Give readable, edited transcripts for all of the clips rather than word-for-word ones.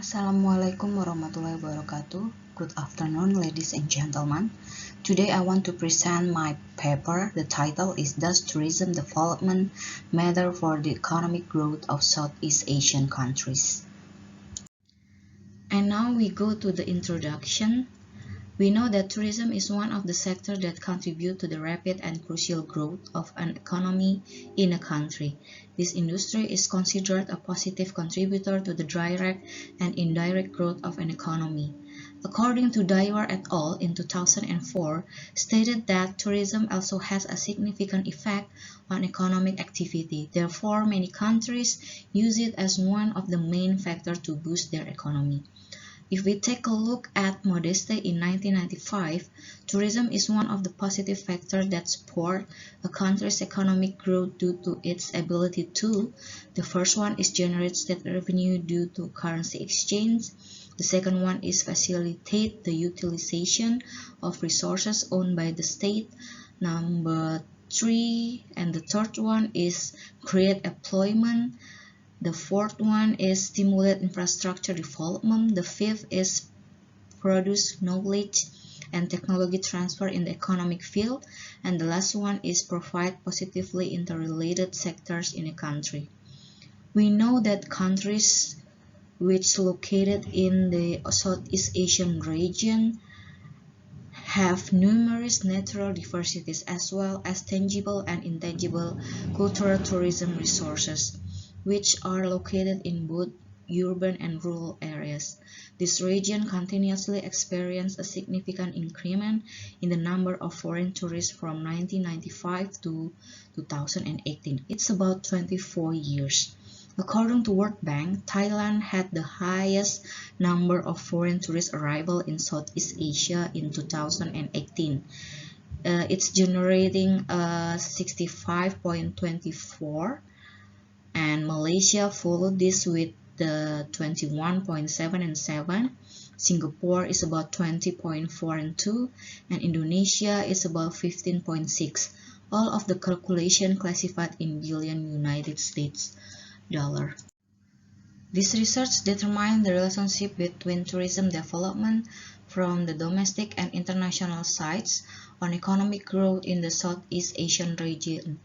Assalamualaikum warahmatullahi wabarakatuh. Good afternoon, ladies and gentlemen. Today I want to present my paper. The title is Does Tourism Development Matter for the Economic Growth of Southeast Asian Countries? And now we go to the introduction. We know that tourism is one of the sectors that contribute to the rapid and crucial growth of an economy in a country. This industry is considered a positive contributor to the direct and indirect growth of an economy. According to Dyer et al. In 2004, stated that tourism also has a significant effect on economic activity. Therefore, many countries use it as one of the main factors to boost their economy. If we take a look at Modeste in 1995, tourism is one of the positive factors that support a country's economic growth due to its ability to. The first one is generate state revenue due to currency exchange. The second one is facilitate the utilization of resources owned by the state. Number 3 and the third one is create employment. The fourth one is stimulate infrastructure development. The fifth is produce knowledge and technology transfer in the economic field. And the last one is provide positively interrelated sectors in a country. We know that countries which located in the Southeast Asian region have numerous natural diversities as well as tangible and intangible cultural tourism resources, which are located in both urban and rural areas. This region continuously experienced a significant increment in the number of foreign tourists from 1995 to 2018. It's about 24 years. According to World Bank, Thailand had the highest number of foreign tourist arrivals in Southeast Asia in 2018. It's generating 65.24, and Malaysia followed this with the 21.7 and 7. Singapore is about 20.4 and 2, and Indonesia is about 15.6. All of the calculation classified in billion United States dollar. This research determined the relationship between tourism development from the domestic and international sides on economic growth in the Southeast Asian region.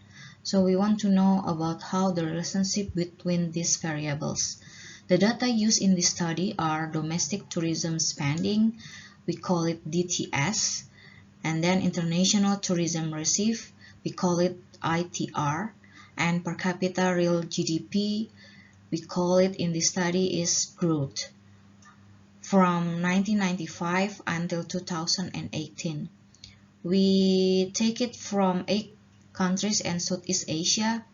So we want to know about how the relationship between these variables. The data used in this study are domestic tourism spending, we call it DTS, and then international tourism receive, we call it ITR, and per capita real GDP, we call it in this study is growth, from 1995 until 2018. We take it from 8 countries in Southeast Asia,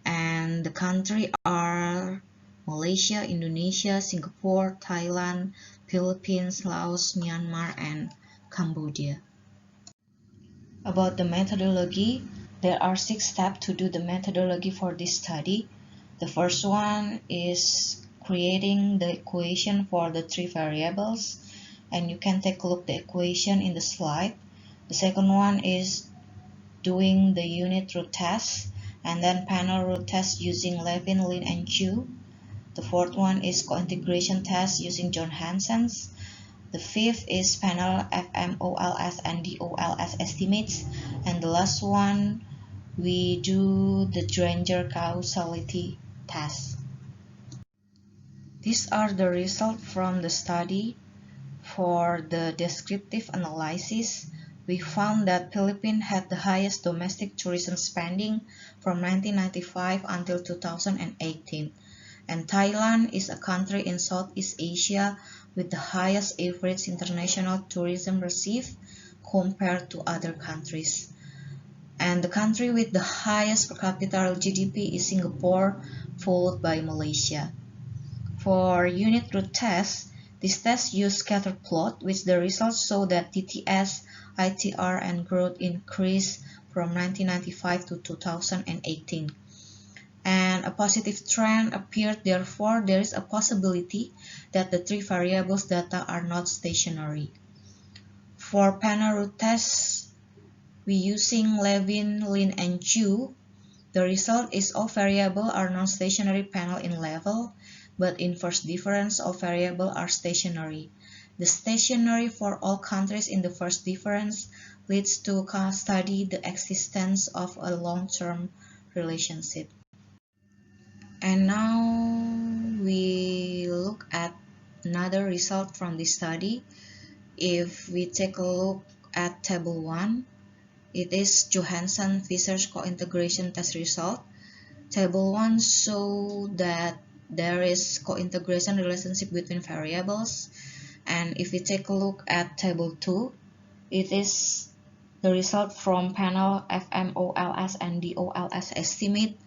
and the countries are Malaysia, Indonesia, Singapore, Thailand, Philippines, Laos, Myanmar, and Cambodia. About the methodology, there are 6 steps to do the methodology for this study. The first one is creating the equation for the 3 variables, and you can take a look at the equation in the slide. The second one is doing the unit root test, and then panel root test using Levin, Lin, and Chu. The fourth one is co-integration test using John Hansen's. The fifth is panel FMOLS and DOLS estimates, and the last one we do the Granger causality test. These are the results from the study. For the descriptive analysis, we found that Philippines had the highest domestic tourism spending from 1995 until 2018, and Thailand is a country in Southeast Asia with the highest average international tourism received compared to other countries. And the country with the highest per capita GDP is Singapore, followed by Malaysia. For unit root test, this test used scatter plot, which the results show that DTS, ITR, and growth increased from 1995 to 2018. And a positive trend appeared. Therefore, there is a possibility that the 3 variables data are not stationary. For panel root test, we using Levin, Lin, and Chu. The result is all variables are non-stationary panel in level. but inverse difference of variable are stationary. The stationary for all countries in the first difference leads to study the existence of a long-term relationship. And now we look at another result from this study. If we take a look at table 1, it is Johansson-Fisher's co-integration test result. Table 1 shows that there is co-integration relationship between variables. And if we take a look at table 2, it is the result from panel FMOLS and DOLS estimate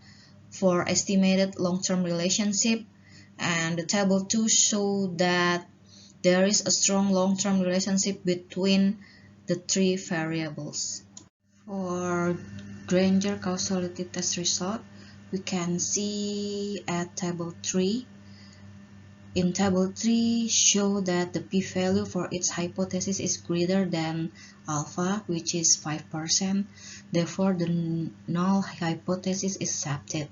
for estimated long-term relationship, and the table 2 show that there is a strong long-term relationship between the three variables. For Granger causality test result, we can see at table 3. In table 3 show that the p-value for its hypothesis is greater than alpha, which is 5%. Therefore, the null hypothesis is accepted.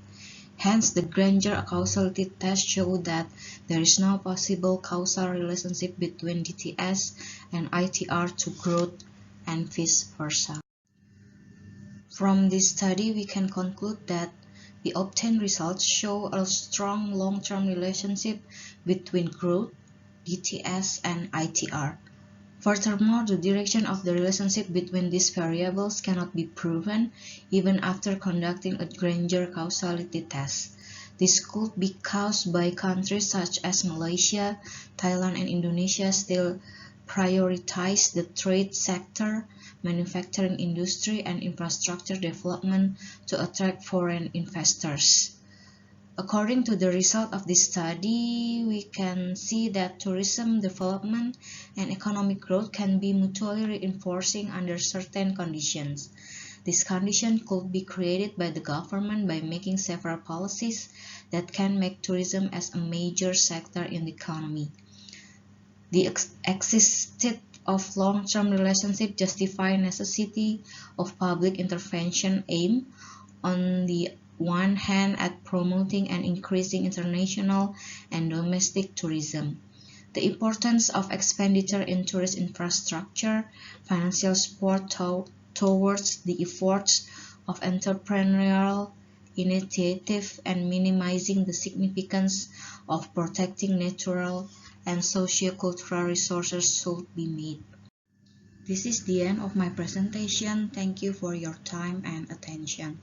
Hence, the Granger causality test showed that there is no possible causal relationship between DTS and ITR to growth and vice versa. From this study, we can conclude that the obtained results show a strong long-term relationship between growth, DTS, and ITR. Furthermore, the direction of the relationship between these variables cannot be proven even after conducting a Granger causality test. This could be caused by countries such as Malaysia, Thailand, and Indonesia still prioritize the trade sector, manufacturing industry, and infrastructure development to attract foreign investors. According to the result of this study, we can see that tourism development and economic growth can be mutually reinforcing under certain conditions. This condition could be created by the government by making several policies that can make tourism as a major sector in the economy. The existence of long-term relationship justify necessity of public intervention aimed on the one hand at promoting and increasing international and domestic tourism. The importance of expenditure in tourist infrastructure, financial support towards the efforts of entrepreneurial initiative, and minimizing the significance of protecting natural and socio-cultural resources should be made. This is the end of my presentation. Thank you for your time and attention.